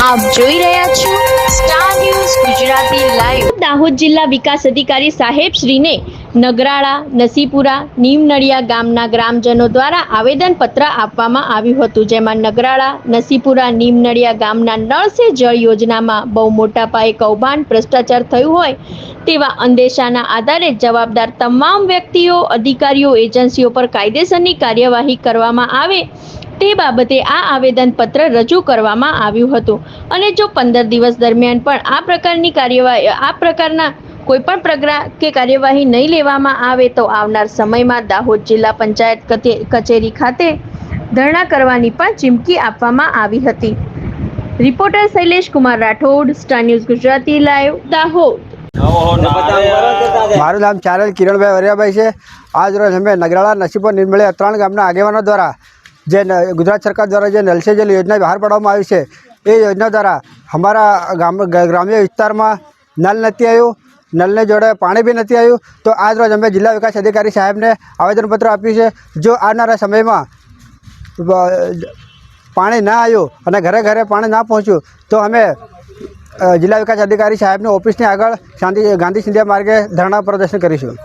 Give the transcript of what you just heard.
આપ જોઈ રહ્યા છો star news Gujarati live. Dahod જિલ્લા વિકાસ અધિકારી સાહેબ શ્રીને નગરાળા, નસીપુરા, નીમનળિયા ગામના ગ્રામજનો દ્વારા આવેદનપત્ર આપવામાં આવ્યું હતું, જેમાં નગરાળા, નસીપુરા, નીમનળિયા ગામના નળ સે જળ યોજનામાં બહુ મોટા પાયે કૌભાંડ ભ્રષ્ટાચાર થયું હોય તેવા અંદેશાના આધારે જવાબદાર તમામ વ્યક્તિઓ, અધિકારીઓ, એજન્સીઓ પર કાયદેસરની કાર્યવાહી કરવામાં આવે તે બાબતે આ આવેદનપત્ર રજૂ કરવામાં આવ્યું હતું અને જો 15 દિવસ દરમિયાન પણ આ પ્રકારના કોઈ પણ પ્રકાર કે કાર્યવાહી નહીં લેવામાં આવે તો આવનાર સમયમાં દાહોદ જિલ્લા પંચાયત કચેરી ખાતે ધરણા કરવાની પણ ચીમકી આપવામાં આવી હતી। Reporter Shailesh Kumar Rathod, star news Gujarati live, Dahod. મારું નામ ચારેલ કિરણભાઈ વરિયાભાઈ છે। આજ રોજ અમે નગરાળા, નસીપુર, નીમનળિયા 3 ગામના આગેવાનો દ્વારા જે ગુજરાત સરકાર દ્વારા જે નલ સે જલ યોજના બહાર પાડવામાં આવી છે એ યોજના દ્વારા અમારા ગ્રામ્ય વિસ્તારમાં નલ નથી આવ્યું, નલને જોડે પાણી બી નથી આવ્યું। તો આજ રોજ અમે જિલ્લા વિકાસ અધિકારી સાહેબને આવેદનપત્ર આપ્યું છે। જો આવનારા સમયમાં પાણી ના આવ્યું અને ઘરે ઘરે પાણી ના પહોંચ્યું તો અમે જિલ્લા વિકાસ અધિકારી સાહેબની ઓફિસની આગળ ગાંધી સિંધિયા માર્ગે ધરણા પ્રદર્શન કરીશું।